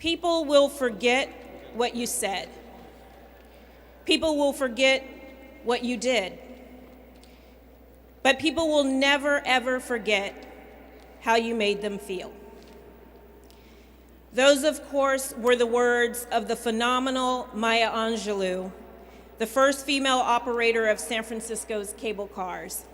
People will forget what you said. People will forget what you did. But people will never, ever forget how you made them feel. Those, of course, were the words of the phenomenal Maya Angelou, the first female operator of San Francisco's cable cars.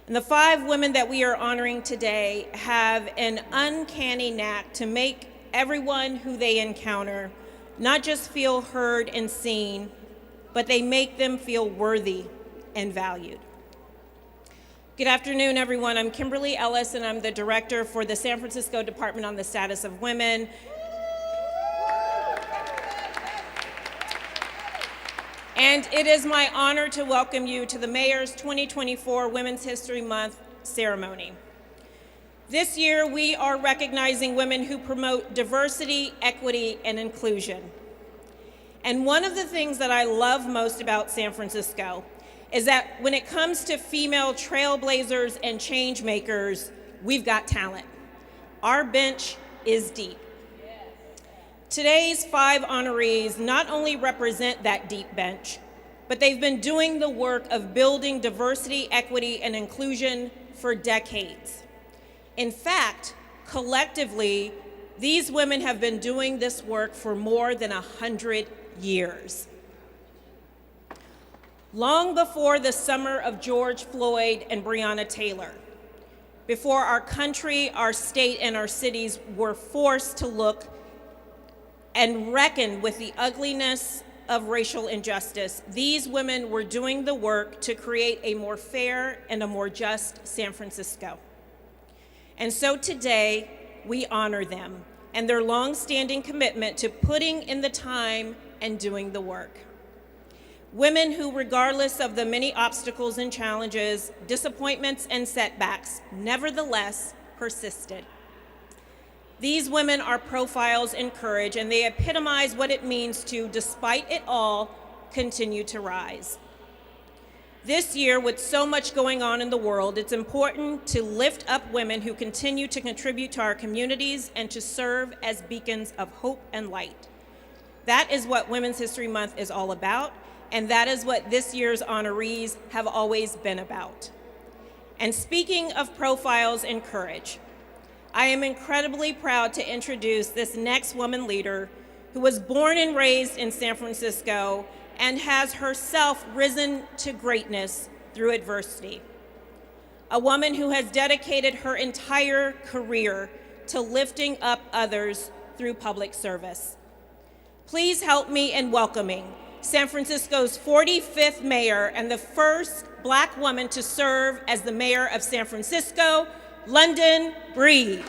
And the 5 women that we are honoring today have an uncanny knack to make everyone who they encounter not just feel heard and seen, but they make them feel worthy and valued. Good afternoon, everyone. I'm Kimberly Ellis, and I'm the director for the San Francisco Department on the Status of Women. And it is my honor to welcome you to the Mayor's 2024 Women's History Month ceremony. This year, we are recognizing women who promote diversity, equity, and inclusion. And one of the things that I love most about San Francisco is that when it comes to female trailblazers and change makers, we've got talent. Our bench is deep. Today's 5 honorees not only represent that deep bench, but they've been doing the work of building diversity, equity, and inclusion for decades. In fact, collectively, these women have been doing this work for more than 100 years. Long before the summer of George Floyd and Breonna Taylor, before our country, our state, and our cities were forced to look and reckon with the ugliness of racial injustice, these women were doing the work to create a more fair and a more just San Francisco. And so today, we honor them and their long-standing commitment to putting in the time and doing the work. Women who, regardless of the many obstacles and challenges, disappointments and setbacks, nevertheless persisted. These women are profiles in courage, and they epitomize what it means to, despite it all, continue to rise. This year, with so much going on in the world, it's important to lift up women who continue to contribute to our communities and to serve as beacons of hope and light. That is what Women's History Month is all about, and that is what this year's honorees have always been about. And speaking of profiles and courage, I am incredibly proud to introduce this next woman leader who was born and raised in San Francisco and has herself risen to greatness through adversity. A woman who has dedicated her entire career to lifting up others through public service. Please help me in welcoming San Francisco's 45th mayor and the first Black woman to serve as the mayor of San Francisco, London Breed.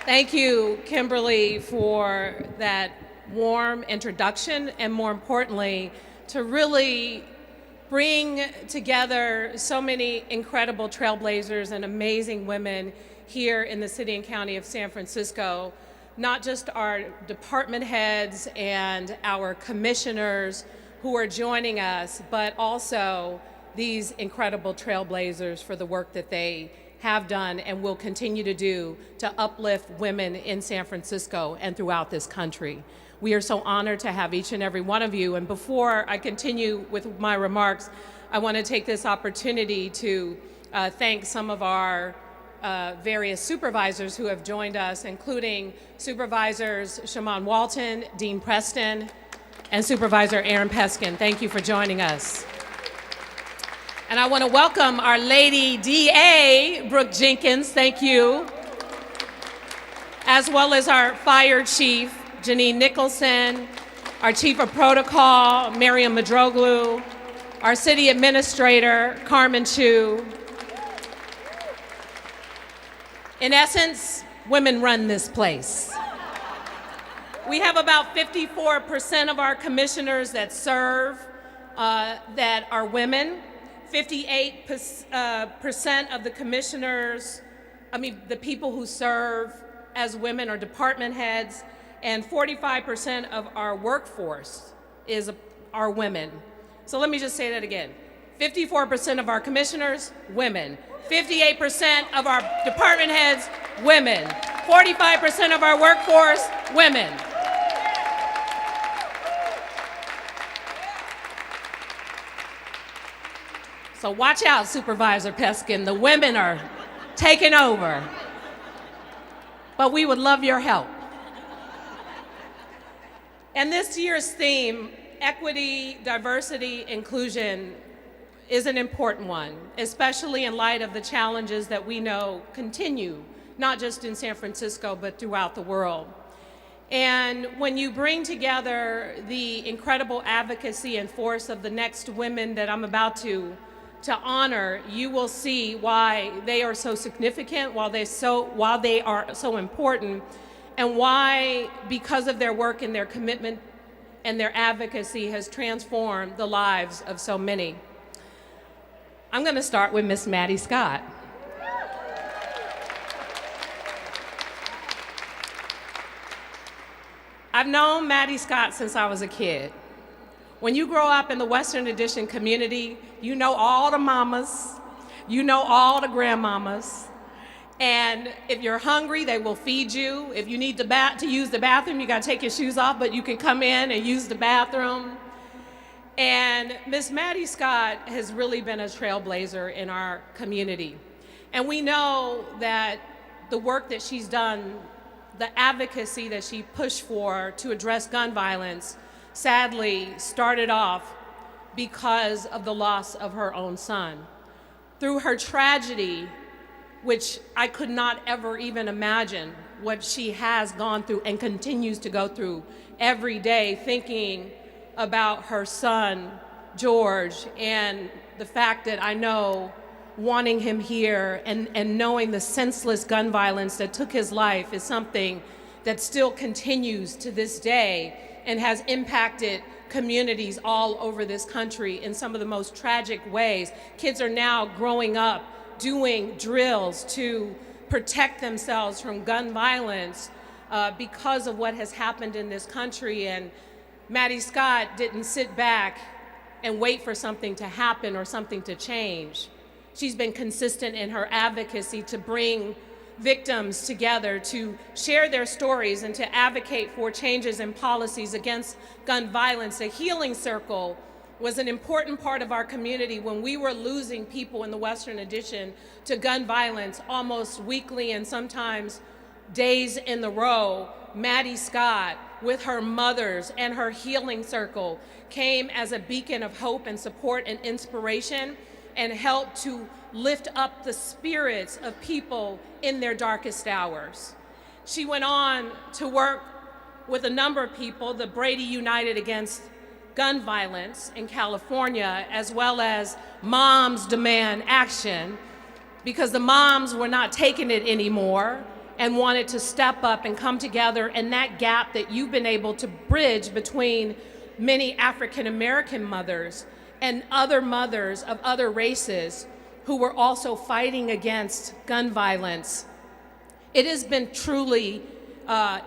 Thank you, Kimberly, for that warm introduction, and more importantly, to really bring together so many incredible trailblazers and amazing women here in the city and county of San Francisco, not just our department heads and our commissioners who are joining us, but also these incredible trailblazers for the work that they have done and will continue to do to uplift women in San Francisco and throughout this country. We are so honored to have each and every one of you. And before I continue with my remarks, I want to take this opportunity to thank some of our various supervisors who have joined us, including Supervisors Shaman Walton, Dean Preston, and Supervisor Aaron Peskin. Thank you for joining us. And I want to welcome our Lady DA, Brooke Jenkins, thank you, as well as our Fire Chief, Janine Nicholson, our Chief of Protocol, Miriam Madroglu, our City Administrator, Carmen Chu. In essence, women run this place. We have about 54% of our commissioners that serve that are women. 58% of the commissioners, the people who serve as women are department heads, and 45% of our workforce are women. So let me just say that again. 54% of our commissioners, women. 58% of our department heads, women. 45% of our workforce, women. So watch out, Supervisor Peskin. The women are taking over. But we would love your help. And this year's theme, equity, diversity, inclusion, is an important one, especially in light of the challenges that we know continue, not just in San Francisco, but throughout the world. And when you bring together the incredible advocacy and force of the next women that I'm about to honor, you will see why they are so significant, why they are so important, and why, because of their work and their commitment and their advocacy, has transformed the lives of so many. I'm going to start with Miss Mattie Scott. I've known Mattie Scott since I was a kid. When you grow up in the Western Addition community, you know all the mamas, you know all the grandmamas, and if you're hungry, they will feed you. If you need to use the bathroom, you gotta take your shoes off, but you can come in and use the bathroom. And Miss Mattie Scott has really been a trailblazer in our community. And we know that the work that she's done, the advocacy that she pushed for to address gun violence, sadly started off because of the loss of her own son. Through her tragedy, which I could not ever even imagine what she has gone through and continues to go through every day, thinking about her son, George, and the fact that I know wanting him here and knowing the senseless gun violence that took his life is something that still continues to this day and has impacted communities all over this country in some of the most tragic ways. Kids are now growing up doing drills to protect themselves from gun violence because of what has happened in this country. And Mattie Scott didn't sit back and wait for something to happen or something to change. She's been consistent in her advocacy to bring victims together, to share their stories and to advocate for changes in policies against gun violence. The Healing Circle was an important part of our community when we were losing people in the Western Addition to gun violence almost weekly and sometimes days in the row. Mattie Scott, with her mothers and her Healing Circle, came as a beacon of hope and support and inspiration and helped to lift up the spirits of people in their darkest hours. She went on to work with a number of people, the Brady United Against Gun Violence in California, as well as Moms Demand Action, because the moms were not taking it anymore and wanted to step up and come together, and that gap that you've been able to bridge between many African American mothers and other mothers of other races who were also fighting against gun violence. It has been truly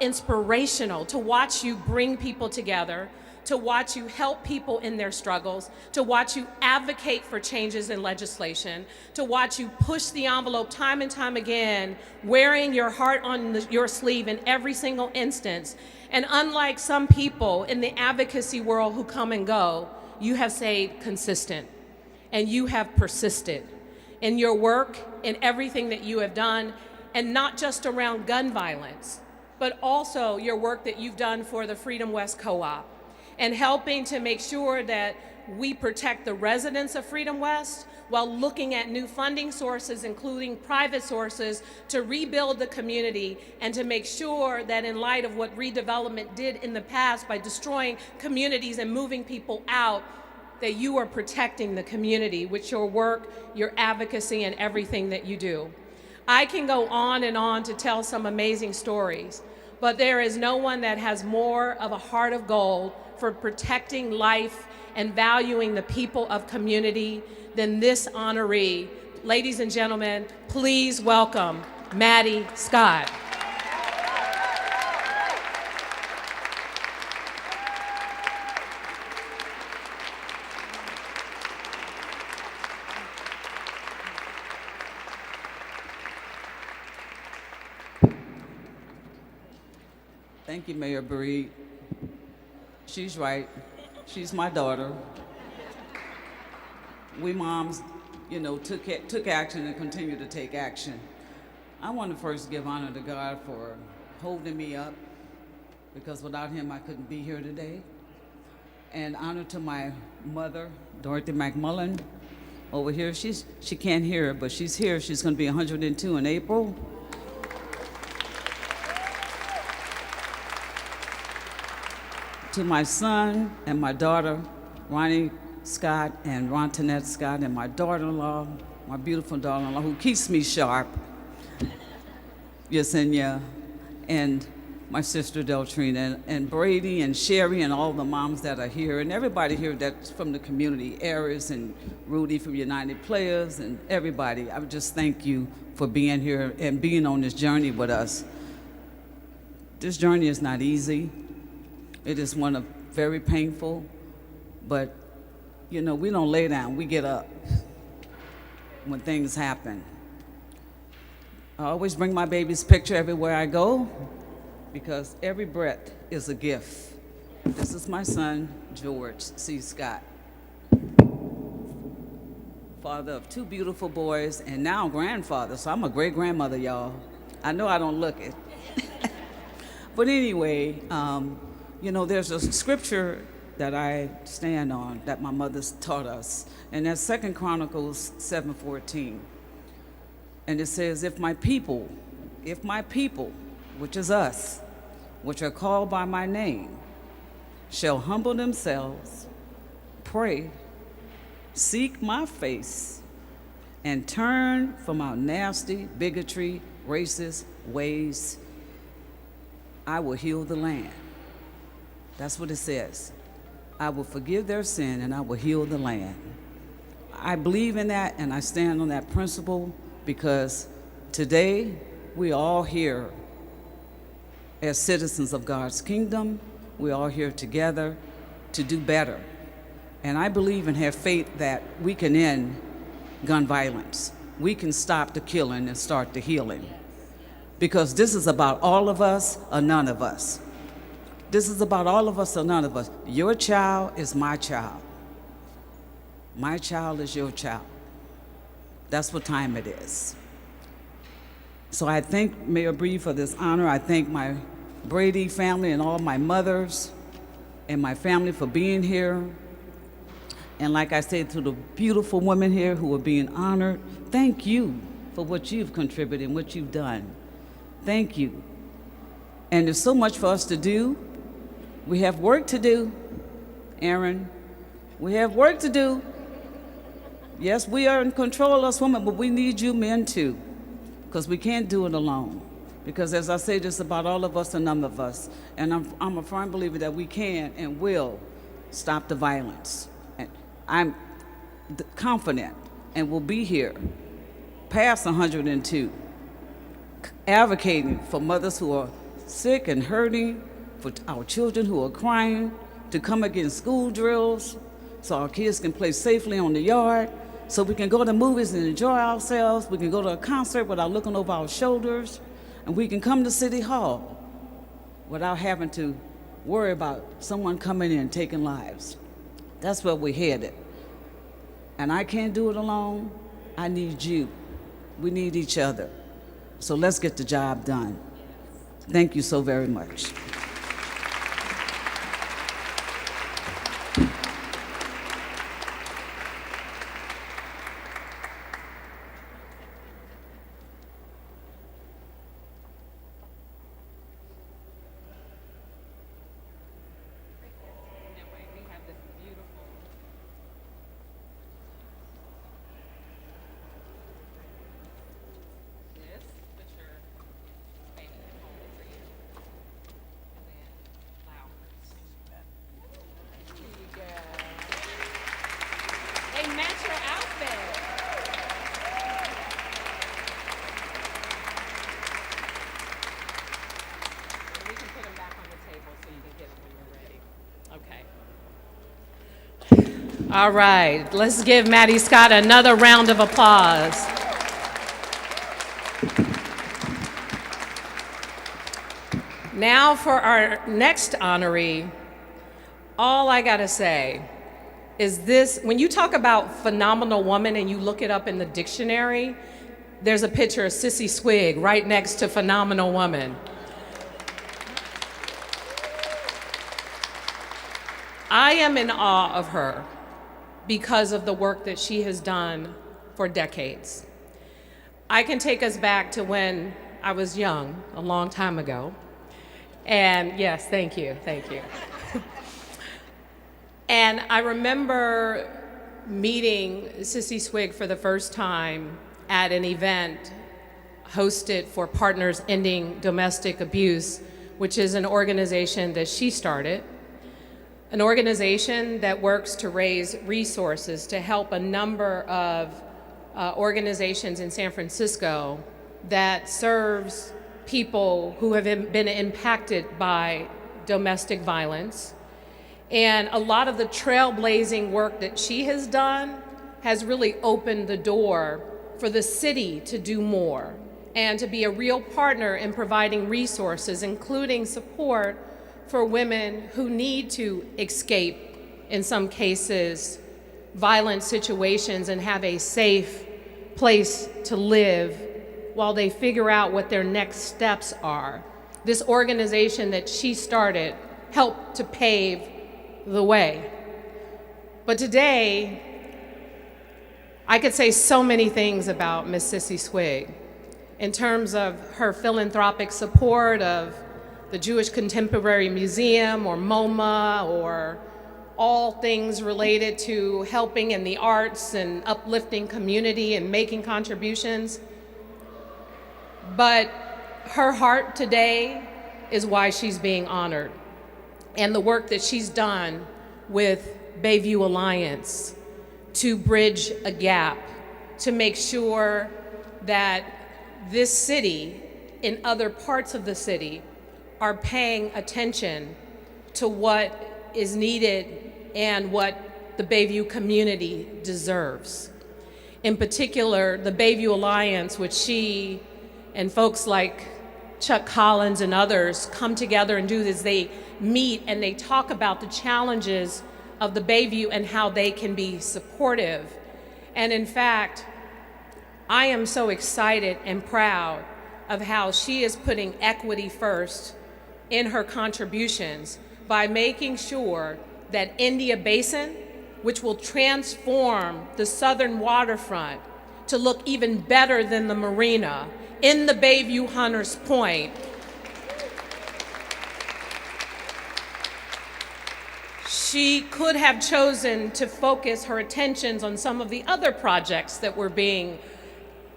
inspirational to watch you bring people together, to watch you help people in their struggles, to watch you advocate for changes in legislation, to watch you push the envelope time and time again, wearing your heart on your sleeve in every single instance. And unlike some people in the advocacy world who come and go, you have stayed consistent and you have persisted in your work, in everything that you have done, and not just around gun violence, but also your work that you've done for the Freedom West Co-op and helping to make sure that we protect the residents of Freedom West while looking at new funding sources, including private sources, to rebuild the community and to make sure that in light of what redevelopment did in the past by destroying communities and moving people out, that you are protecting the community with your work, your advocacy, and everything that you do. I can go on and on to tell some amazing stories, but there is no one that has more of a heart of gold for protecting life and valuing the people of community than this honoree. Ladies and gentlemen, please welcome Mattie Scott. Thank you, Mayor Breed. She's right. She's my daughter. We moms, took action and continue to take action. I want to first give honor to God for holding me up, because without him I couldn't be here today. And honor to my mother, Dorothy McMullen, over here. She can't hear, but she's here. She's going to be 102 in April. To my son and my daughter, Ronnie Scott and Rontanette Scott, and my daughter-in-law, my beautiful daughter-in-law, who keeps me sharp, Yesenia, and my sister Deltrina, and Brady and Sherry and all the moms that are here, and everybody here that's from the community, Aries and Rudy from United Players, and everybody. I would just thank you for being here and being on this journey with us. This journey is not easy. It is one of very painful, but we don't lay down, we get up when things happen. I always bring my baby's picture everywhere I go, because every breath is a gift. This is my son, George C. Scott, father of 2 beautiful boys, and now grandfather, so I'm a great-grandmother, y'all. I know I don't look it. But anyway, there's a scripture that I stand on that my mother's taught us, and that's 2 Chronicles 7:14. And it says, if my people, which is us, which are called by my name, shall humble themselves, pray, seek my face, and turn from our nasty, bigotry, racist ways, I will heal the land. That's what it says. I will forgive their sin and I will heal the land. I believe in that, and I stand on that principle, because today we are all here as citizens of God's kingdom. We're all here together to do better. And I believe and have faith that we can end gun violence. We can stop the killing and start the healing. Because this is about all of us or none of us. This is about all of us or none of us. Your child is my child. My child is your child. That's what time it is. So I thank Mayor Breed for this honor. I thank my Brady family and all my mothers and my family for being here. And like I said, to the beautiful women here who are being honored, thank you for what you've contributed and what you've done. Thank you. And there's so much for us to do. We have work to do, Aaron. We have work to do. Yes, we are in control, us women, but we need you men too, because we can't do it alone. Because as I say, this is about all of us and none of us. And I'm a firm believer that we can and will stop the violence. And I'm confident and will be here past 102, advocating for mothers who are sick and hurting, for our children who are crying, to come against school drills so our kids can play safely on the yard, so we can go to movies and enjoy ourselves, we can go to a concert without looking over our shoulders, and we can come to City Hall without having to worry about someone coming in and taking lives. That's where we're headed. And I can't do it alone. I need you. We need each other. So let's get the job done. Thank you so very much. All right, let's give Mattie Scott another round of applause. Now for our next honoree, all I gotta say is this: when you talk about phenomenal woman and you look it up in the dictionary, there's a picture of Cissie Swig right next to phenomenal woman. I am in awe of her because of the work that she has done for decades. I can take us back to when I was young, a long time ago. And yes, thank you. And I remember meeting Cissie Swig for the first time at an event hosted for Partners Ending Domestic Abuse, which is an organization that she started, an organization that works to raise resources to help a number of organizations in San Francisco that serves people who have been impacted by domestic violence. And a lot of the trailblazing work that she has done has really opened the door for the city to do more and to be a real partner in providing resources, including support for women who need to escape, in some cases, violent situations and have a safe place to live while they figure out what their next steps are. This organization that she started helped to pave the way. But today, I could say so many things about Miss Cissie Swig in terms of her philanthropic support of the Jewish Contemporary Museum or MoMA, or all things related to helping in the arts and uplifting community and making contributions. But her heart today is why she's being honored, and the work that she's done with Bayview Alliance to bridge a gap, to make sure that this city and other parts of the city are paying attention to what is needed and what the Bayview community deserves. In particular, the Bayview Alliance, which she and folks like Chuck Collins and others come together and do, is they meet and they talk about the challenges of the Bayview and how they can be supportive. And in fact, I am so excited and proud of how she is putting equity first in her contributions by making sure that India Basin, which will transform the southern waterfront to look even better than the marina in the Bayview Hunters Point, she could have chosen to focus her attentions on some of the other projects that were being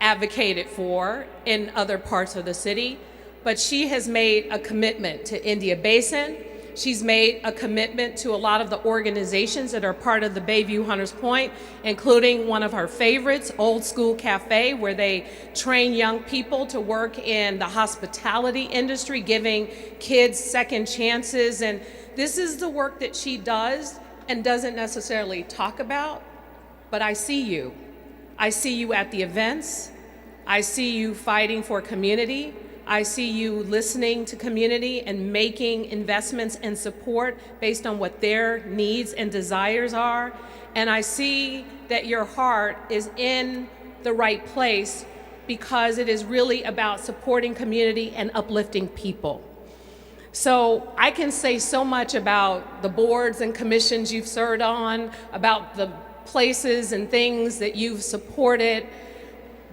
advocated for in other parts of the city, but she has made a commitment to India Basin. She's made a commitment to a lot of the organizations that are part of the Bayview Hunters Point, including one of her favorites, Old School Cafe, where they train young people to work in the hospitality industry, giving kids second chances. And this is the work that she does and doesn't necessarily talk about, but I see you. I see you at the events. I see you fighting for community. I see you listening to community and making investments and support based on what their needs and desires are. And I see that your heart is in the right place because it is really about supporting community and uplifting people. So I can say so much about the boards and commissions you've served on, about the places and things that you've supported,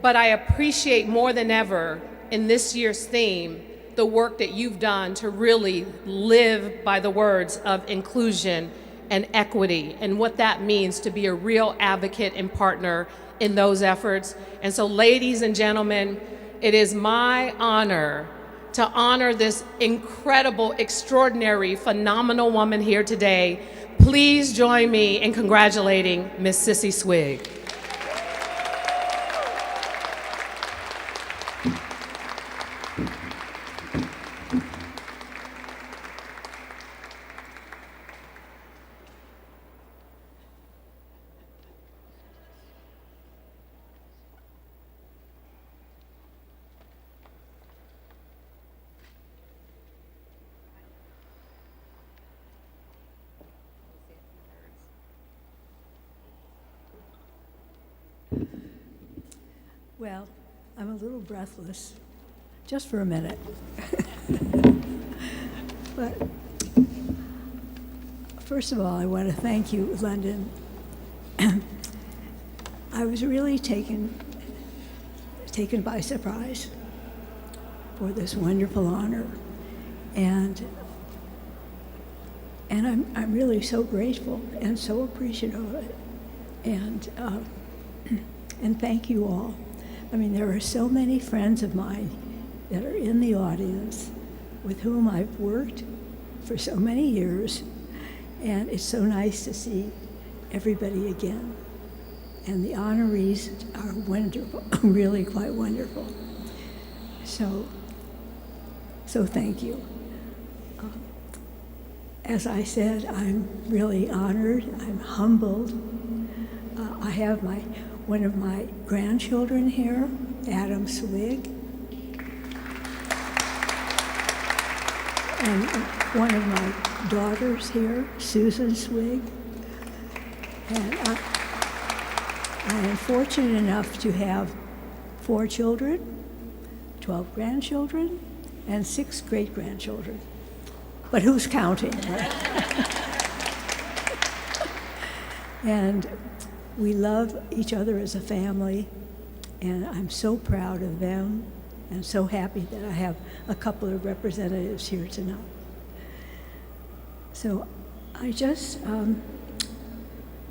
but I appreciate more than ever in this year's theme the work that you've done to really live by the words of inclusion and equity and what that means to be a real advocate and partner in those efforts. And so, ladies and gentlemen, it is my honor to honor this incredible, extraordinary, phenomenal woman here today. Please join me in congratulating Miss Cissie Swig. Well, I'm a little breathless, just for a minute. But first of all, I want to thank you, London. I was really taken by surprise for this wonderful honor, and I'm really so grateful and so appreciative of it, and thank you all. I mean, there are so many friends of mine that are in the audience with whom I've worked for so many years, and it's so nice to see everybody again. And the honorees are wonderful, really quite wonderful. So thank you. As I said, I'm really honored, I'm humbled. I have one of my grandchildren here, Adam Swig, and one of my daughters here, Susan Swig. And I am fortunate enough to have 4 children, 12 grandchildren, and 6 great-grandchildren. But who's counting, right? And we love each other as a family, and I'm so proud of them and so happy that I have a couple of representatives here tonight. So I just, I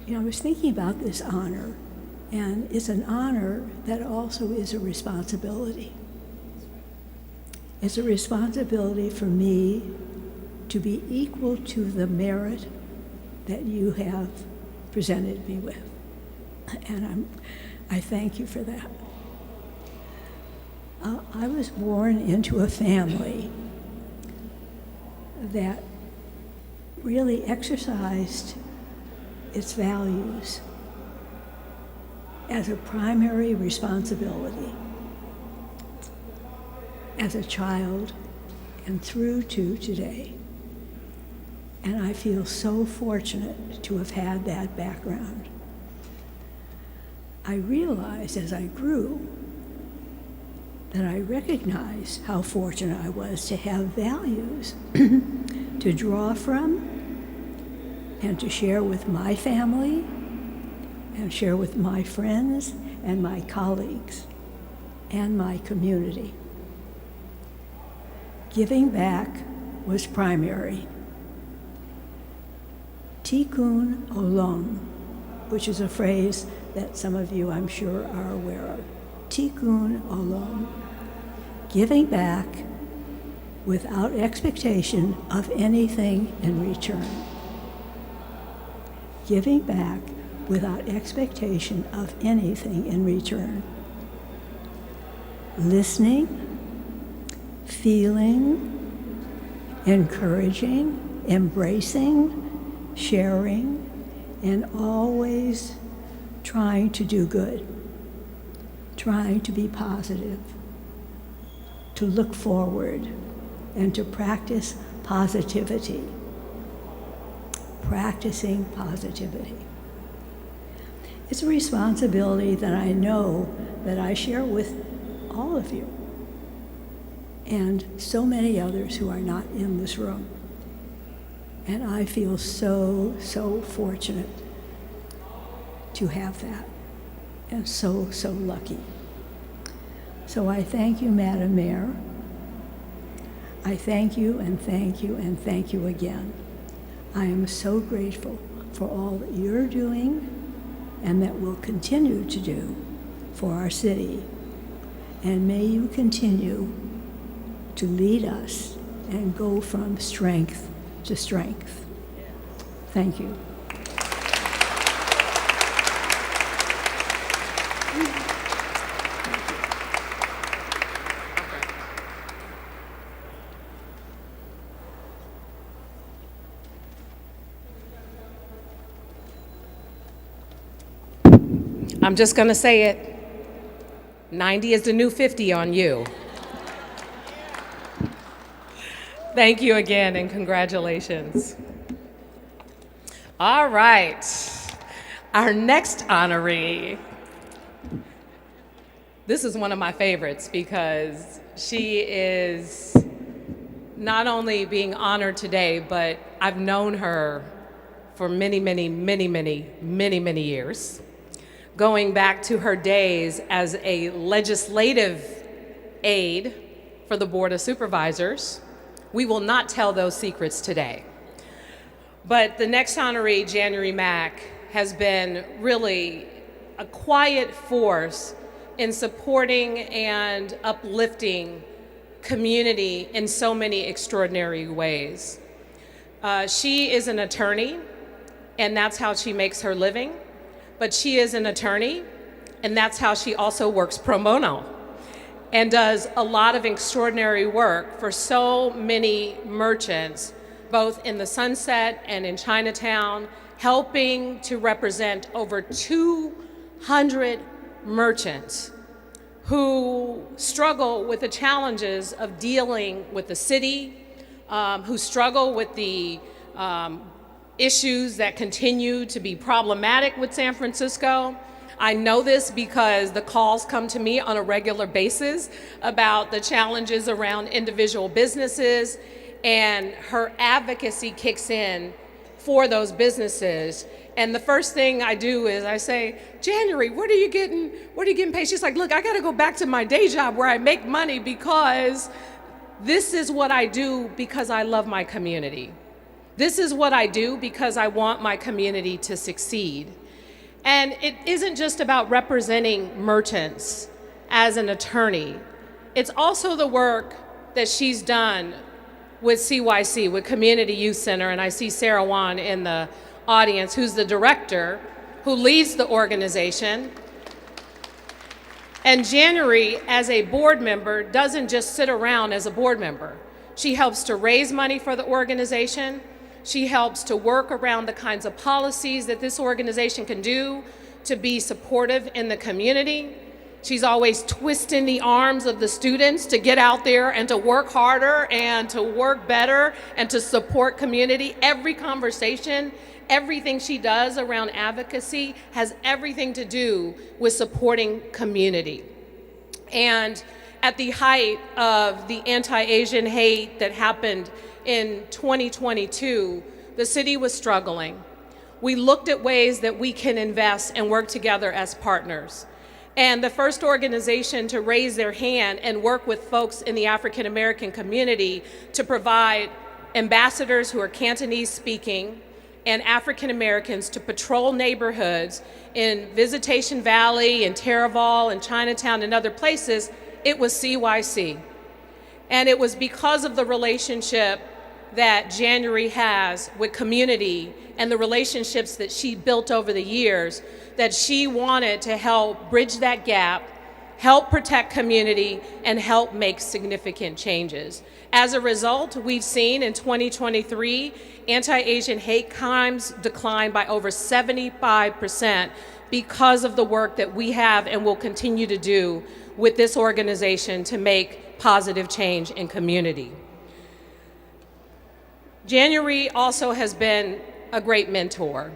was thinking about this honor, and it's an honor that also is a responsibility. It's a responsibility for me to be equal to the merit that you have presented me with. And I thank you for that. I was born into a family that really exercised its values as a primary responsibility as a child and through to today. And I feel so fortunate to have had that background. I realized as I grew that I recognized how fortunate I was to have values to draw from and to share with my family and share with my friends and my colleagues and my community. Giving back was primary. Tikkun olam, which is a phrase that some of you, I'm sure, are aware of. Tikkun olam, giving back without expectation of anything in return. Giving back without expectation of anything in return. Listening, feeling, encouraging, embracing, sharing, and always trying to do good, trying to be positive, to look forward, and to practice positivity. Practicing positivity. It's a responsibility that I know that I share with all of you and so many others who are not in this room. And I feel so, so fortunate to have that, and so, so lucky. So I thank you, Madam Mayor. I thank you and thank you and thank you again. I am so grateful for all that you're doing and that will continue to do for our city. And may you continue to lead us and go from strength to strength. Thank you. I'm just going to say it. 90 is the new 50 on you. Thank you again and congratulations. All right. Our next honoree. This is one of my favorites because she is not only being honored today, but I've known her for many, many, many, many, many, many years, going back to her days as a legislative aide for the Board of Supervisors. We will not tell those secrets today. But the next honoree, Jaynry Mack, has been really a quiet force in supporting and uplifting community in so many extraordinary ways. She is an attorney, and that's how she makes her living. But she is an attorney, and that's how she also works pro bono and does a lot of extraordinary work for so many merchants, both in the Sunset and in Chinatown, helping to represent over 200 merchants who struggle with the challenges of dealing with the city, who struggle with the issues that continue to be problematic with San Francisco. I know this because the calls come to me on a regular basis about the challenges around individual businesses, and her advocacy kicks in for those businesses. And the first thing I do is I say, Jaynry, what are you getting paid? She's like, look, I gotta go back to my day job where I make money because this is what I do because I love my community. This is what I do because I want my community to succeed. And it isn't just about representing merchants as an attorney. It's also the work that she's done with CYC, with Community Youth Center, and I see Sarah Wan in the audience, who's the director, who leads the organization. And Jaynry, as a board member, doesn't just sit around as a board member. She helps to raise money for the organization. She helps to work around the kinds of policies that this organization can do to be supportive in the community. She's always twisting the arms of the students to get out there and to work harder and to work better and to support community. Every conversation, everything she does around advocacy has everything to do with supporting community. And at the height of the anti-Asian hate that happened in 2022, the city was struggling. We looked at ways that we can invest and work together as partners. And the first organization to raise their hand and work with folks in the African American community to provide ambassadors who are Cantonese speaking and African Americans to patrol neighborhoods in Visitation Valley and Taraval and Chinatown and other places, it was CYC. And it was because of the relationship that Jaynry has with community and the relationships that she built over the years that she wanted to help bridge that gap, help protect community, and help make significant changes. As a result, we've seen in 2023, anti-Asian hate crimes declined by over 75% because of the work that we have and will continue to do with this organization to make positive change in community. Jaynry also has been a great mentor.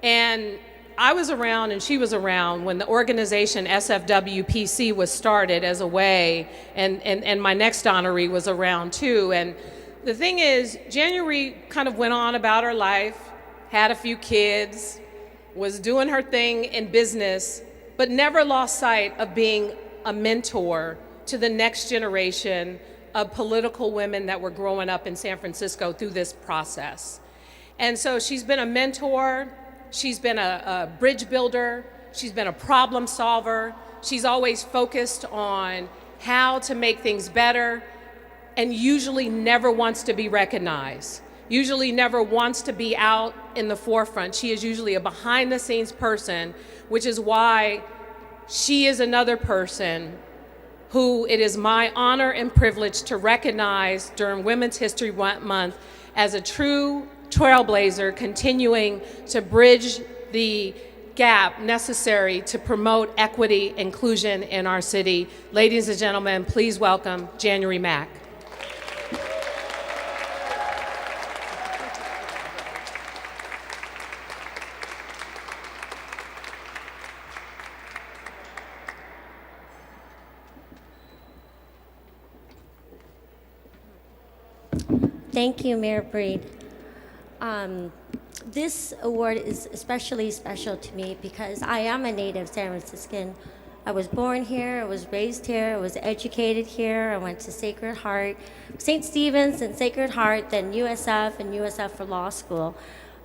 And I was around and she was around when the organization SFWPC was started as a way, and my next honoree was around too. And the thing is, Jaynry kind of went on about her life, had a few kids, was doing her thing in business, but never lost sight of being a mentor to the next generation of political women that were growing up in San Francisco through this process. And so she's been a mentor, she's been a bridge builder, she's been a problem solver, she's always focused on how to make things better, and usually never wants to be recognized, usually never wants to be out in the forefront. She is usually a behind the scenes person, which is why she is another person who it is my honor and privilege to recognize during Women's History Month as a true trailblazer, continuing to bridge the gap necessary to promote equity, inclusion in our city. Ladies and gentlemen, please welcome Jaynry Mack. Thank you, Mayor Breed. This award is especially special to me because I am a native San Franciscan. I was born here, I was raised here, I was educated here, I went to Sacred Heart, St. Stephen's and Sacred Heart, then USF and USF for law school.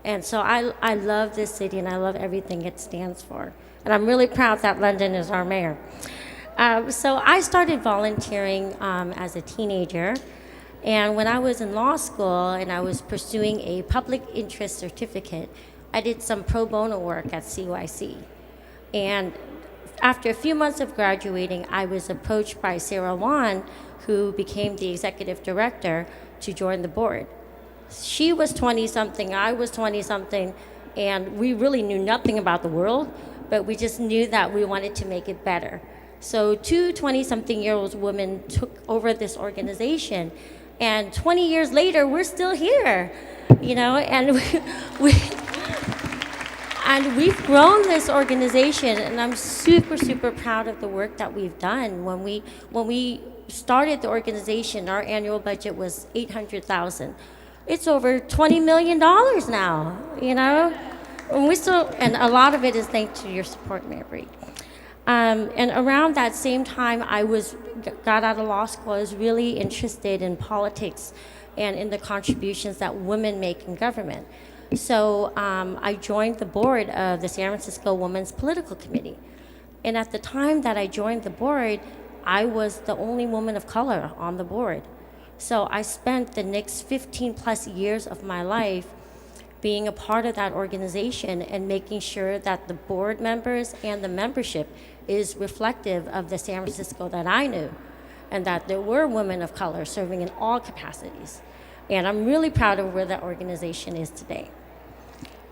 And so I love this city and I love everything it stands for. And I'm really proud that London is our mayor. So I started volunteering as a teenager. And when I was in law school and I was pursuing a public interest certificate, I did some pro bono work at CYC. And after a few months of graduating, I was approached by Sarah Wan, who became the executive director, to join the board. She was 20-something, I was 20-something, and we really knew nothing about the world, but we just knew that we wanted to make it better. So 2 20-something-year-old women took over this organization, and 20 years later, we're still here, you know, and we've grown this organization, and I'm super, super proud of the work that we've done. When we started the organization, our annual budget was $800,000. It's over $20 million now, you know? And a lot of it is thanks to your support, Mayor Breed. And around that same time got out of law school, I was really interested in politics and in the contributions that women make in government. So I joined the board of the San Francisco Women's Political Committee. And at the time that I joined the board, I was the only woman of color on the board. So I spent the next 15 plus years of my life being a part of that organization and making sure that the board members and the membership is reflective of the San Francisco that I knew, and that there were women of color serving in all capacities. And I'm really proud of where that organization is today.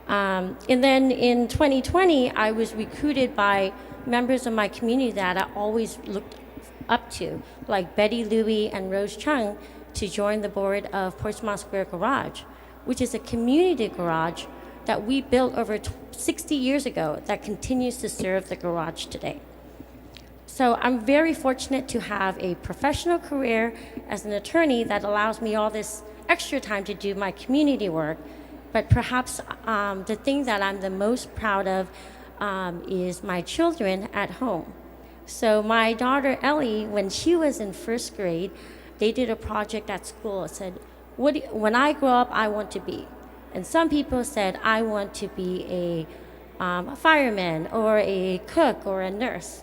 And then in 2020, I was recruited by members of my community that I always looked up to, like Betty Louie and Rose Cheng, to join the board of Portsmouth Square Garage, which is a community garage that we built over 60 years ago that continues to serve the garage today. So I'm very fortunate to have a professional career as an attorney that allows me all this extra time to do my community work, but perhaps the thing that I'm the most proud of is my children at home. So my daughter Ellie, when she was in first grade, they did a project at school. It said, when I grow up, I want to be. And some people said, I want to be a fireman or a cook or a nurse.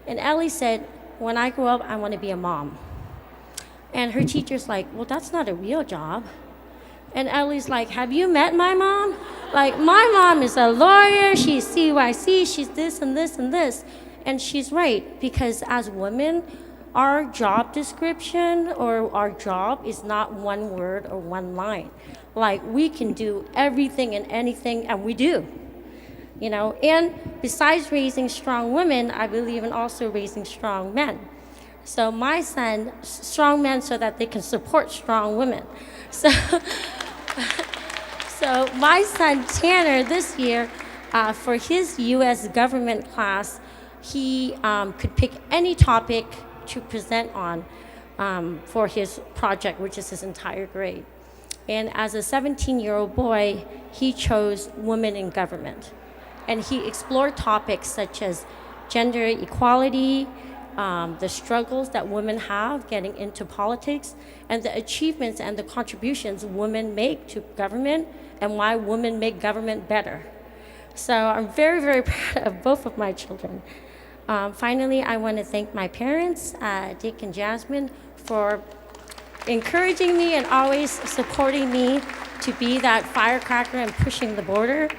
And Ellie said, when I grow up, I want to be a mom. And her teacher's like, well, that's not a real job. And Ellie's like, have you met my mom? Like, my mom is a lawyer, she's CYC, she's this and this and this. And she's right, because as women, our job description or our job is not one word or one line. Like, we can do everything and anything, and we do. You know, and besides raising strong women, I believe in also raising strong men. So my son, strong men so that they can support strong women. So, so my son Tanner this year, for his US government class, he could pick any topic to present on for his project, which is his entire grade. And as a 17-year-old boy, he chose women in government. And he explored topics such as gender equality, the struggles that women have getting into politics, and the achievements and the contributions women make to government and why women make government better. So I'm very, very proud of both of my children. Finally, I want to thank my parents, Dick and Jasmine, for encouraging me and always supporting me to be that firecracker and pushing the border.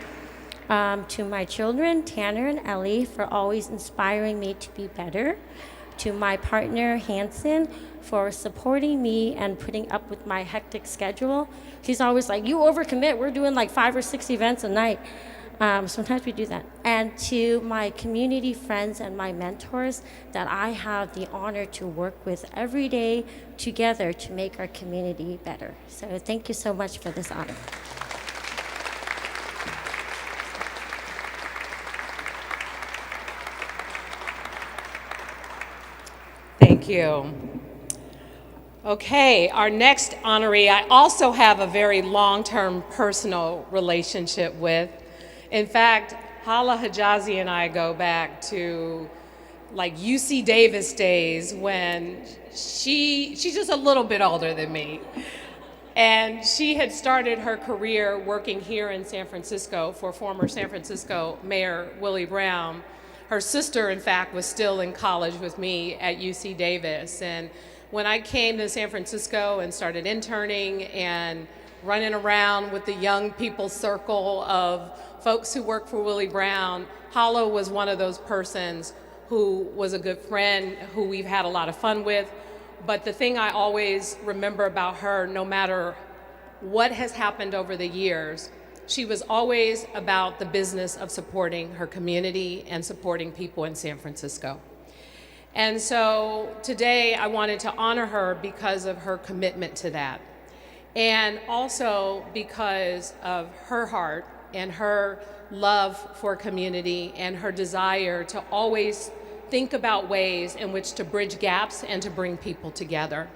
To my children, Tanner and Ellie, for always inspiring me to be better. To my partner, Hanson, for supporting me and putting up with my hectic schedule. He's always like, you overcommit, we're doing like 5 or 6 events a night. Sometimes we do that. And to my community friends and my mentors that I have the honor to work with every day together to make our community better. So thank you so much for this honor. Thank you. Okay, our next honoree, I also have a very long-term personal relationship with. In fact, Hala, Hijazi, and I go back to like UC Davis days when she's just a little bit older than me. And she had started her career working here in San Francisco for former San Francisco Mayor Willie Brown. Her sister, in fact, was still in college with me at UC Davis. And when I came to San Francisco and started interning and running around with the young people circle of folks who work for Willie Brown, Hala was one of those persons who was a good friend, who we've had a lot of fun with. But the thing I always remember about her, no matter what has happened over the years, she was always about the business of supporting her community and supporting people in San Francisco. And so today I wanted to honor her because of her commitment to that. And also because of her heart and her love for community and her desire to always think about ways in which to bridge gaps and to bring people together.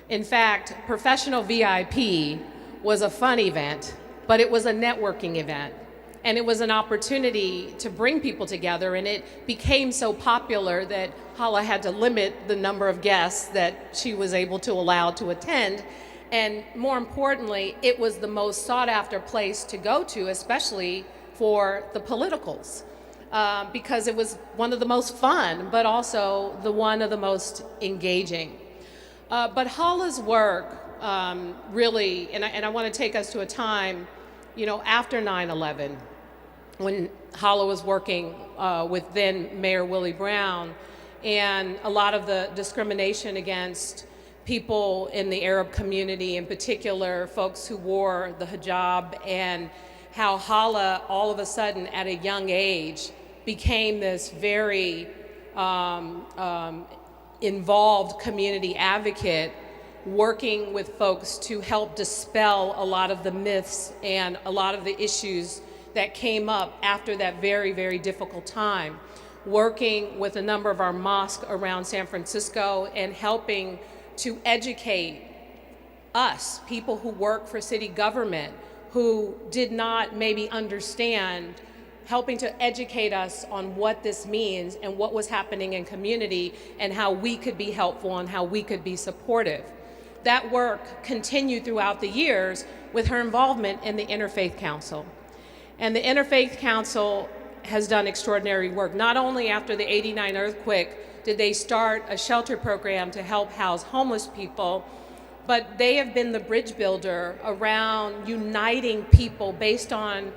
In fact, Professional VIP was a fun event, but it was a networking event. And it was an opportunity to bring people together, and it became so popular that Hala had to limit the number of guests that she was able to allow to attend. And more importantly, it was the most sought after place to go to, especially for the politicals, because it was one of the most fun, but also one of the most engaging. But Hala's work really, and I want to take us to a time, after 9/11, when Hala was working with then Mayor Willie Brown, and a lot of the discrimination against people in the Arab community, in particular folks who wore the hijab, and how Hala all of a sudden at a young age became this very involved community advocate, working with folks to help dispel a lot of the myths and a lot of the issues that came up after that very, very difficult time, working with a number of our mosques around San Francisco and helping to educate us, people who work for city government, who did not maybe understand, helping to educate us on what this means and what was happening in community and how we could be helpful and how we could be supportive. That work continued throughout the years with her involvement in the Interfaith Council. And the Interfaith Council has done extraordinary work. Not only after the '89 earthquake did they start a shelter program to help house homeless people, but they have been the bridge builder around uniting people based on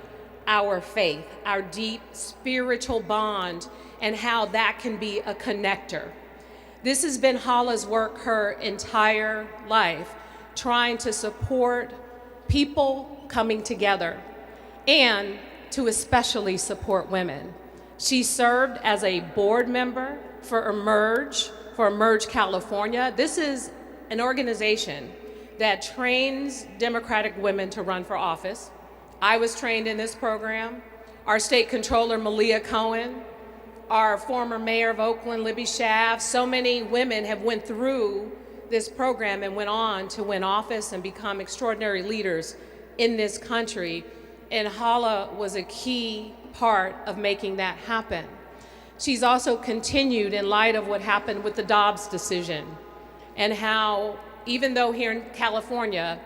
our faith, our deep spiritual bond, and how that can be a connector. This has been Hala's work her entire life, trying to support people coming together and to especially support women. She served as a board member for Emerge California. This is an organization that trains Democratic women to run for office. I was trained in this program. Our state controller, Malia Cohen, our former mayor of Oakland, Libby Schaaf, so many women have went through this program and went on to win office and become extraordinary leaders in this country. And Hala was a key part of making that happen. She's also continued in light of what happened with the Dobbs decision and how, even though here in California,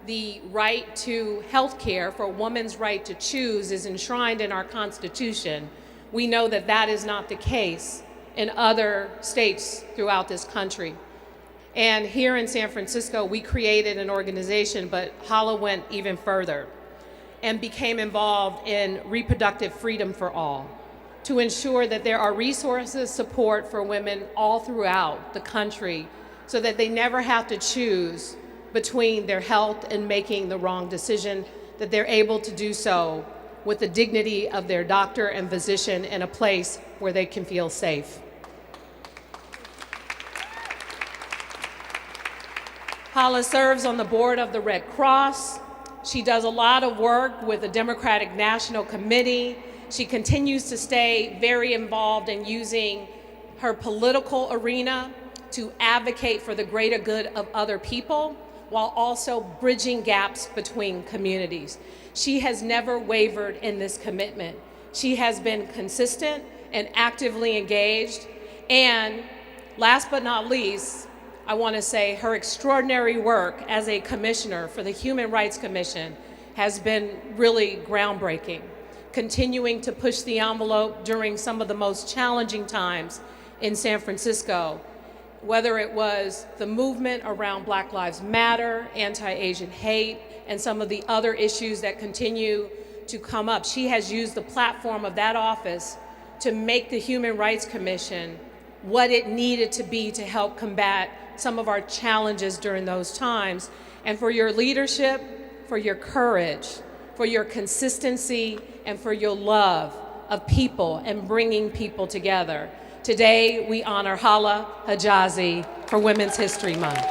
the right to health care for a woman's right to choose is enshrined in our Constitution, we know that that is not the case in other states throughout this country. And here in San Francisco, we created an organization, but Hala went even further and became involved in reproductive freedom for all, to ensure that there are resources, support for women all throughout the country so that they never have to choose between their health and making the wrong decision, that they're able to do so with the dignity of their doctor and physician in a place where they can feel safe. Hala serves on the board of the Red Cross. She does a lot of work with the Democratic National Committee. She continues to stay very involved in using her political arena to advocate for the greater good of other people while also bridging gaps between communities. She has never wavered in this commitment. She has been consistent and actively engaged. And last but not least, I want to say her extraordinary work as a commissioner for the Human Rights Commission has been really groundbreaking, continuing to push the envelope during some of the most challenging times in San Francisco, whether it was the movement around Black Lives Matter, anti-Asian hate, and some of the other issues that continue to come up. She has used the platform of that office to make the Human Rights Commission what it needed to be to help combat some of our challenges during those times. And for your leadership, for your courage, for your consistency, and for your love of people and bringing people together. Today, we honor Hala Hijazi for Women's History Month.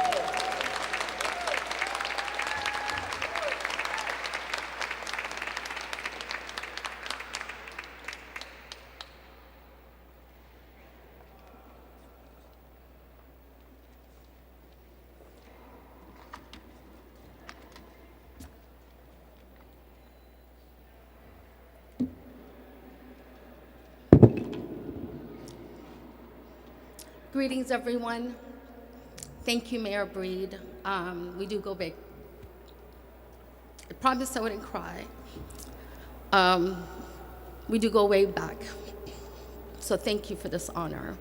Greetings, everyone. Thank you, Mayor Breed. We do go big. I promised I wouldn't cry. We do go way back. So thank you for this honor.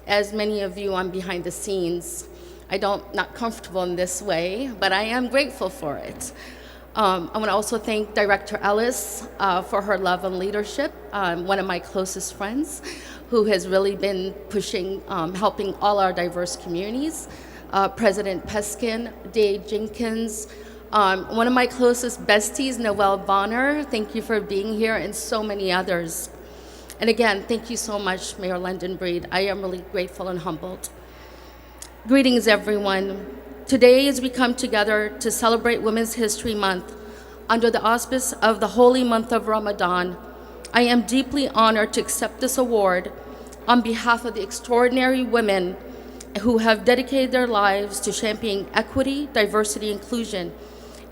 As many of you, I'm behind the scenes. Not comfortable in this way, but I am grateful for it. I want to also thank Director Ellis for her love and leadership, one of my closest friends, who has really been pushing, helping all our diverse communities. President Peskin, Dave Jenkins, one of my closest besties, Noelle Bonner, thank you for being here, and so many others. And again, thank you so much, Mayor London Breed. I am really grateful and humbled. Greetings, everyone. Today, as we come together to celebrate Women's History Month under the auspice of the holy month of Ramadan, I am deeply honored to accept this award on behalf of the extraordinary women who have dedicated their lives to championing equity, diversity, inclusion.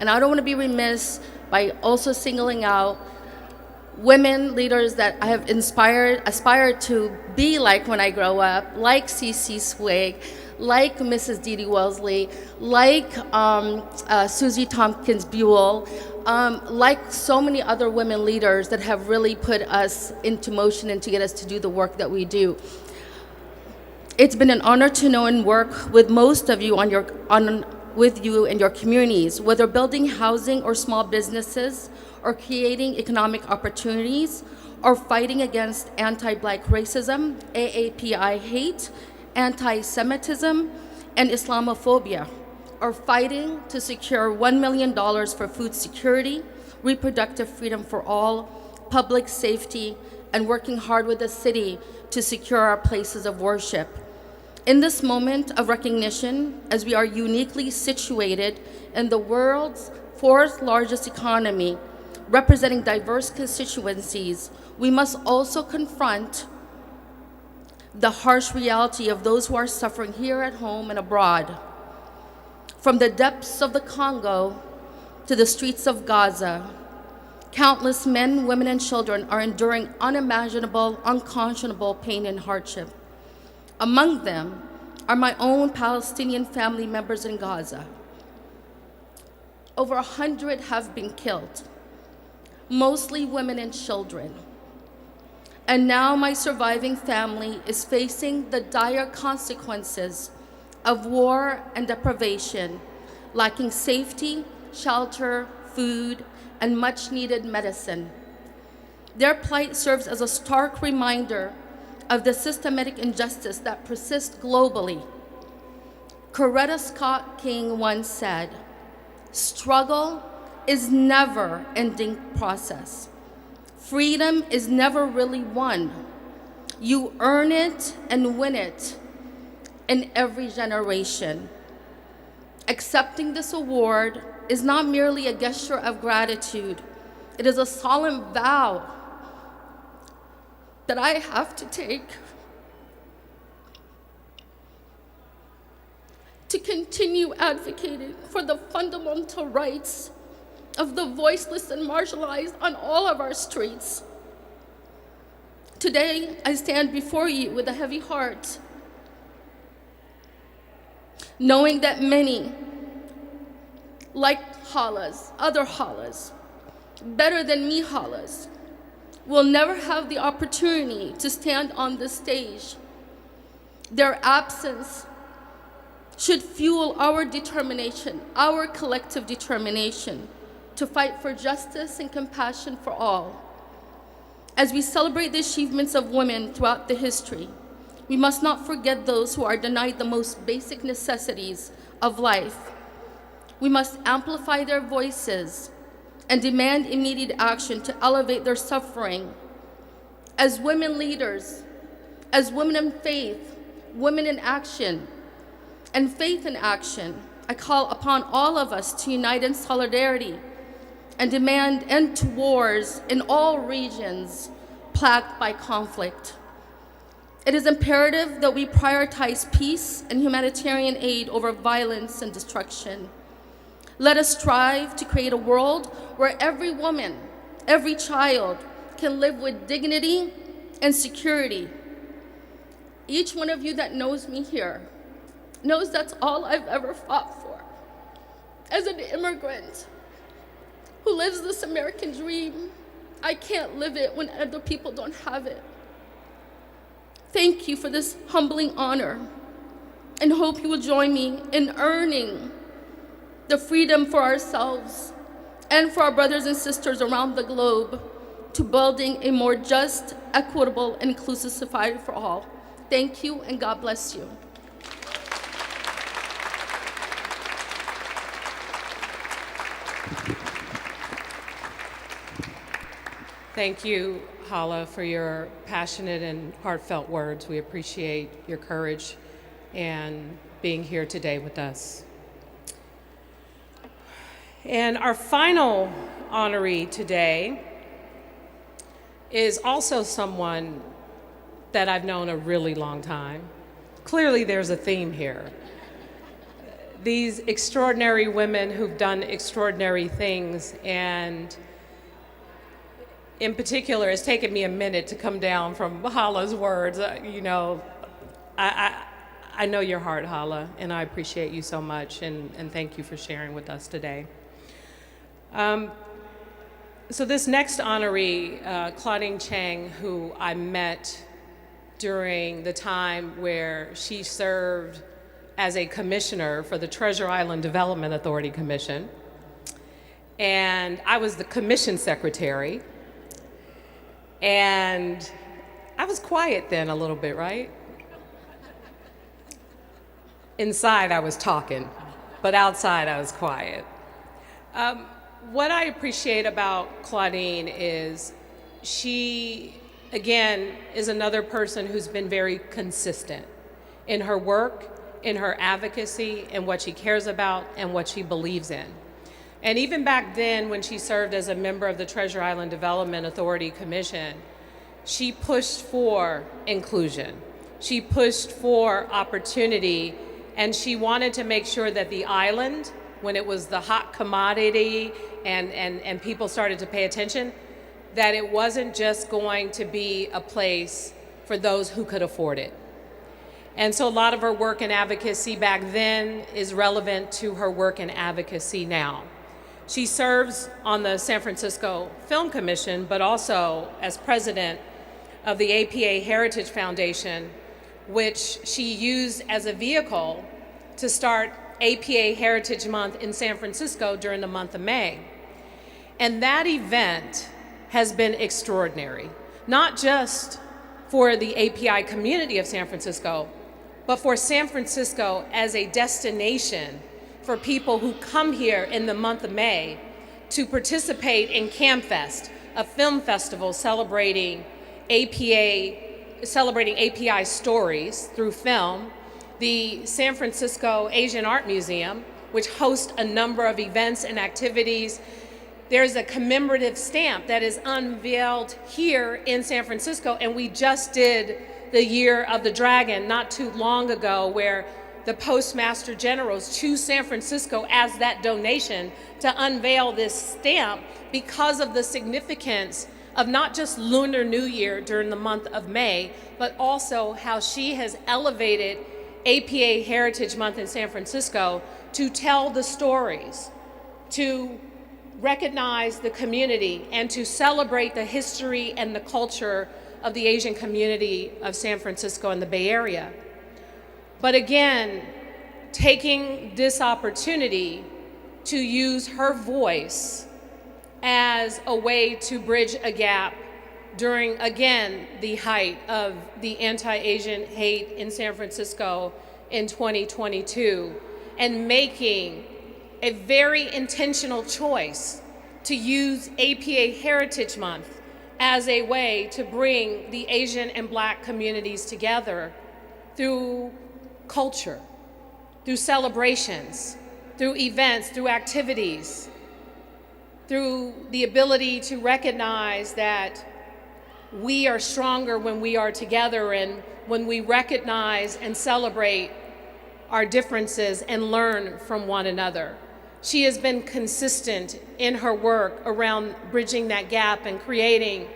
And I don't want to be remiss by also singling out women leaders that I have aspired to be like when I grow up, like Cissie Swig, like Mrs. Dee Dee Wellesley, like Susie Tompkins Buell, like so many other women leaders that have really put us into motion and to get us to do the work that we do. It's been an honor to know and work with most of you with you and your communities, whether building housing or small businesses, or creating economic opportunities, or fighting against anti-Black racism, AAPI hate, anti-Semitism, and Islamophobia, or fighting to secure $1 million for food security, reproductive freedom for all, public safety, and working hard with the city to secure our places of worship. In this moment of recognition, as we are uniquely situated in the world's fourth largest economy, representing diverse constituencies, we must also confront the harsh reality of those who are suffering here at home and abroad. From the depths of the Congo to the streets of Gaza, countless men, women, and children are enduring unimaginable, unconscionable pain and hardship. Among them are my own Palestinian family members in Gaza. Over 100 have been killed, mostly women and children. And now my surviving family is facing the dire consequences of war and deprivation, lacking safety, shelter, food, and much-needed medicine. Their plight serves as a stark reminder of the systematic injustice that persists globally. Coretta Scott King once said, "Struggle is never-ending process. Freedom is never really won. You earn it and win it in every generation." Accepting this award is not merely a gesture of gratitude. It is a solemn vow that I have to take. to continue advocating for the fundamental rights of the voiceless and marginalized on all of our streets. Today, I stand before you with a heavy heart, knowing that many, like Hala's, other Halas, better than me Halas, will never have the opportunity to stand on this stage. Their absence should fuel our determination, our collective determination, to fight for justice and compassion for all. As we celebrate the achievements of women throughout the history, we must not forget those who are denied the most basic necessities of life. We must amplify their voices and demand immediate action to elevate their suffering. As women leaders, as women in faith, women in action, and faith in action, I call upon all of us to unite in solidarity and demand end to wars in all regions plagued by conflict. It is imperative that we prioritize peace and humanitarian aid over violence and destruction. Let us strive to create a world where every woman, every child can live with dignity and security. Each one of you that knows me here knows that's all I've ever fought for. As an immigrant who lives this American dream, I can't live it when other people don't have it. Thank you for this humbling honor, and hope you will join me in earning the freedom for ourselves and for our brothers and sisters around the globe to building a more just, equitable, and inclusive society for all. Thank you, and God bless you. Thank you, Hala, for your passionate and heartfelt words. We appreciate your courage and being here today with us. And our final honoree today is also someone that I've known a really long time. Clearly, there's a theme here. These extraordinary women who've done extraordinary things, and in particular, it's taken me a minute to come down from Hala's words. You know, I know your heart, Hala, and I appreciate you so much, and thank you for sharing with us today. So this next honoree, Claudine Cheng, who I met during the time where she served as a commissioner for the Treasure Island Development Authority Commission, and I was the commission secretary. And I was quiet then a little bit, right? Inside I was talking, but outside I was quiet. What I appreciate about Claudine is she, again, is another person who's been very consistent in her work, in her advocacy, and what she cares about and what she believes in. And even back then, when she served as a member of the Treasure Island Development Authority Commission, she pushed for inclusion. She pushed for opportunity, and she wanted to make sure that the island, when it was the hot commodity and people started to pay attention, that it wasn't just going to be a place for those who could afford it. And so a lot of her work in advocacy back then is relevant to her work in advocacy now. She serves on the San Francisco Film Commission, but also as president of the APA Heritage Foundation, which she used as a vehicle to start APA Heritage Month in San Francisco during the month of May. And that event has been extraordinary, not just for the API community of San Francisco, but for San Francisco as a destination for people who come here in the month of May to participate in CamFest, a film festival celebrating API stories through film, the San Francisco Asian Art Museum, which hosts a number of events and activities. There's a commemorative stamp that is unveiled here in San Francisco, and we just did the Year of the Dragon not too long ago, where the Postmaster Generals choose San Francisco as that donation to unveil this stamp because of the significance of not just Lunar New Year during the month of May, but also how she has elevated APA Heritage Month in San Francisco to tell the stories, to recognize the community, and to celebrate the history and the culture of the Asian community of San Francisco and the Bay Area. But again, taking this opportunity to use her voice as a way to bridge a gap during, again, the height of the anti-Asian hate in San Francisco in 2022, and making a very intentional choice to use APA Heritage Month as a way to bring the Asian and Black communities together through culture, through celebrations, through events, through activities, through the ability to recognize that we are stronger when we are together and when we recognize and celebrate our differences and learn from one another. She has been consistent in her work around bridging that gap and creating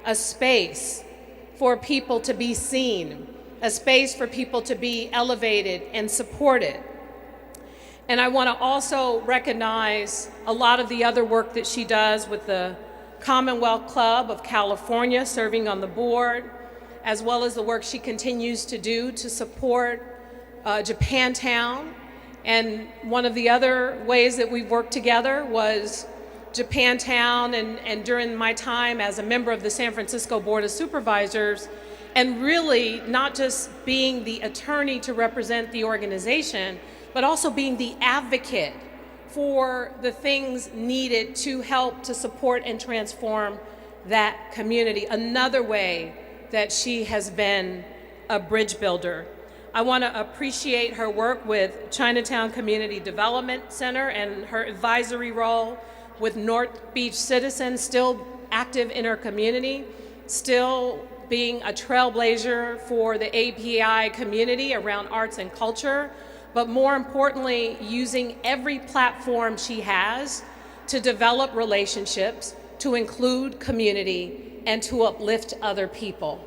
a space for people to be seen, a space for people to be elevated and supported. And I want to also recognize a lot of the other work that she does with the Commonwealth Club of California, serving on the board, as well as the work she continues to do to support Japantown. And one of the other ways that we've worked together was Japantown and during my time as a member of the San Francisco Board of Supervisors, and really not just being the attorney to represent the organization, but also being the advocate for the things needed to help to support and transform that community. Another way that she has been a bridge builder. I want to appreciate her work with Chinatown Community Development Center and her advisory role with North Beach Citizens, still active in her community, still being a trailblazer for the API community around arts and culture, but more importantly, using every platform she has to develop relationships, to include community, and to uplift other people.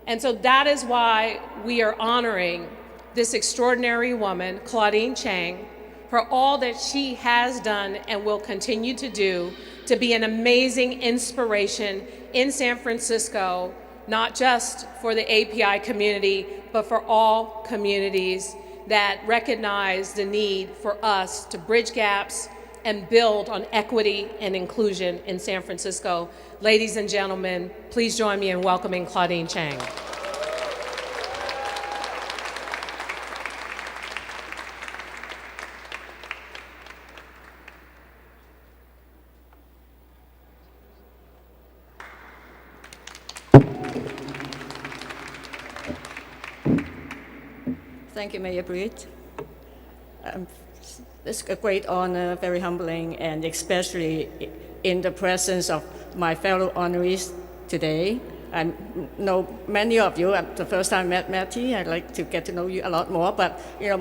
And so that is why we are honoring this extraordinary woman, Claudine Cheng, for all that she has done and will continue to do to be an amazing inspiration in San Francisco, not just for the API community, but for all communities that recognize the need for us to bridge gaps and build on equity and inclusion in San Francisco. Ladies and gentlemen, please join me in welcoming Claudine Cheng. Thank you, Mayor Britt. It's a great honor, very humbling, and especially in the presence of my fellow honorees today. I know many of you. The first time I met Mattie, I'd like to get to know you a lot more. But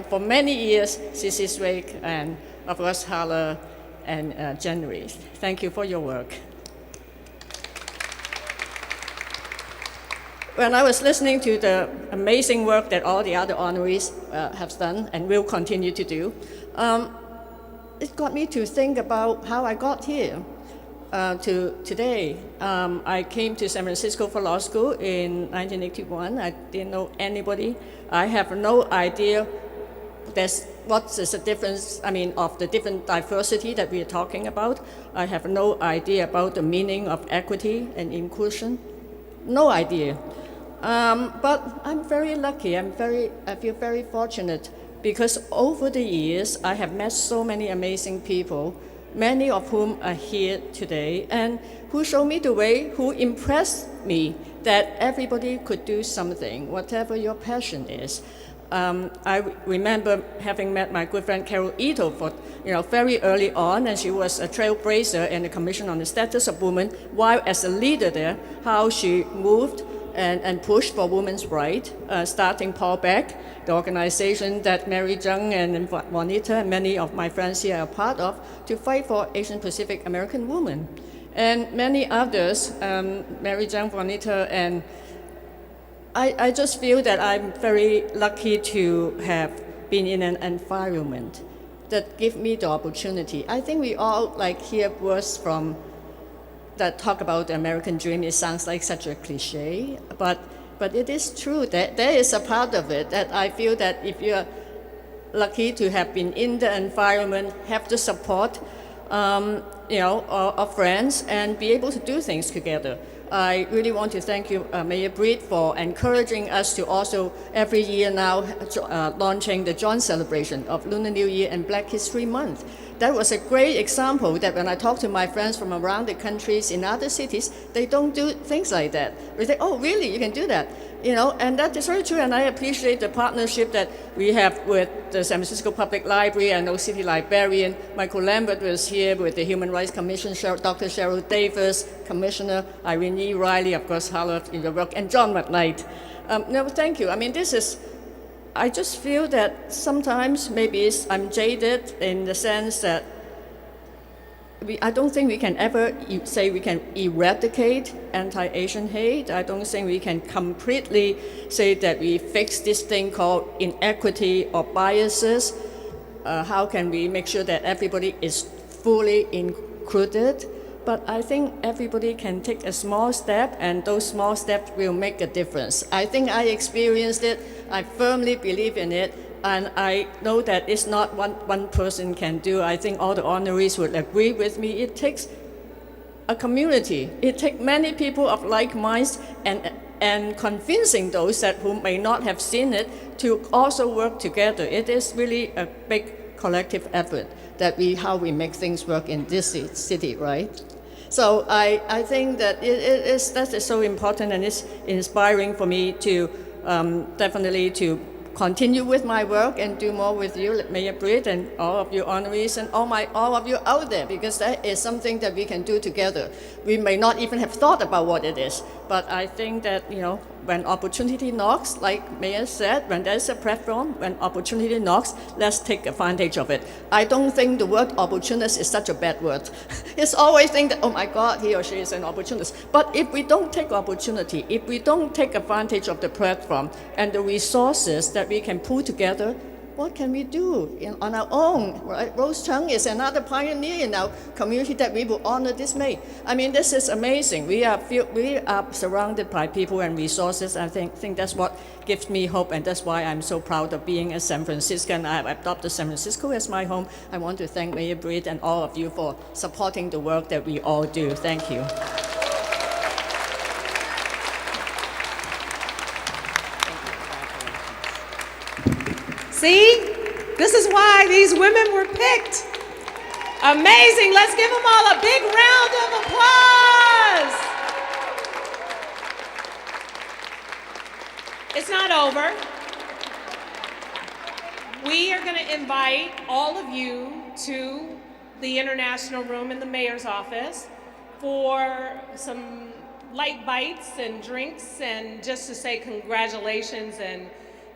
for many years, Cissie, Swig, and of course Hala and Jaynry. Thank you for your work. When I was listening to the amazing work that all the other honorees have done and will continue to do, it got me to think about how I got here to today. I came to San Francisco for law school in 1981. I didn't know anybody. I have no idea what is the difference, of the different diversity that we are talking about. I have no idea about the meaning of equity and inclusion. No idea. But I'm very lucky. I feel very fortunate because over the years, I have met so many amazing people, many of whom are here today, and who showed me the way, who impressed me that everybody could do something, whatever your passion is. I remember having met my good friend Carol Ito very early on, and she was a trailblazer and a commission on the status of women, while as a leader there, how she moved and push for women's rights, starting Paul Beck, the organization that Mary Cheng and Juanita and many of my friends here are part of, to fight for Asian Pacific American women. And many others, Mary Cheng, Juanita, and I just feel that I'm very lucky to have been in an environment that give me the opportunity. I think we all hear words from that talk about the American dream. It sounds like such a cliche, but it is true that there is a part of it that I feel that if you're lucky to have been in the environment, have the support, of friends, and be able to do things together. I really want to thank you, Mayor Breed, for encouraging us to also every year now launching the joint celebration of Lunar New Year and Black History Month. That was a great example that when I talk to my friends from around the countries in other cities, they don't do things like that. They say, oh, really, you can do that? And that is very true, and I appreciate the partnership that we have with the San Francisco Public Library. I know City Librarian Michael Lambert was here with the Human Rights Commission, Dr. Cheryl Davis, Commissioner Irene E. Riley, of course, Hala in your work, and John McKnight. No, thank you. I mean, I just feel that sometimes maybe I'm jaded in the sense that I don't think we can ever say we can eradicate anti-Asian hate. I don't think we can completely say that we fix this thing called inequity or biases. How can we make sure that everybody is fully included? But I think everybody can take a small step, and those small steps will make a difference. I think I experienced it. I firmly believe in it. And I know that it's not one person can do. I think all the honorees would agree with me. It takes a community. It takes many people of like minds and convincing those who may not have seen it to also work together. It is really a big collective effort how we make things work in this city, right? So I think that that is so important, and it's inspiring for me to definitely to continue with my work and do more with you, Mayor Britt, and all of you honorees, and all of you out there, because that is something that we can do together. We may not even have thought about what it is, but I think that, when opportunity knocks, like Mayor said, when there's a platform, when opportunity knocks, let's take advantage of it. I don't think the word opportunist is such a bad word. It's always think that, oh my God, he or she is an opportunist. But if we don't take opportunity, if we don't take advantage of the platform and the resources that we can pull together, what can we do on our own? Right? Rose Cheng is another pioneer in our community that we will honor this May. I mean, this is amazing. We are surrounded by people and resources. I think that's what gives me hope, and that's why I'm so proud of being a San Franciscan. I've adopted San Francisco as my home. I want to thank Mayor Britt and all of you for supporting the work that we all do. Thank you. See, this is why these women were picked. Amazing. Let's give them all a big round of applause. It's not over. We are going to invite all of you to the International Room in the Mayor's office for some light bites and drinks, and just to say congratulations and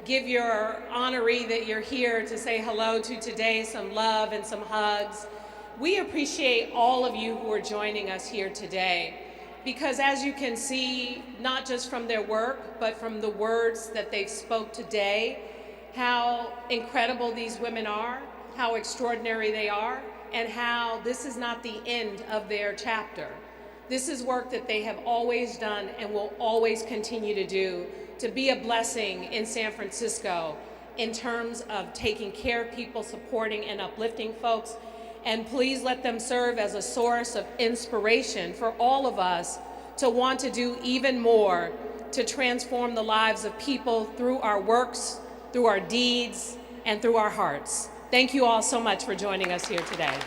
give your honoree that you're here to say hello to today some love and some hugs. We appreciate all of you who are joining us here today, because as you can see, not just from their work, but from the words that they've spoke today, how incredible these women are, how extraordinary they are, and how this is not the end of their chapter. This is work that they have always done and will always continue to do, to be a blessing in San Francisco in terms of taking care of people, supporting and uplifting folks. And please let them serve as a source of inspiration for all of us to want to do even more to transform the lives of people through our works, through our deeds, and through our hearts. Thank you all so much for joining us here today.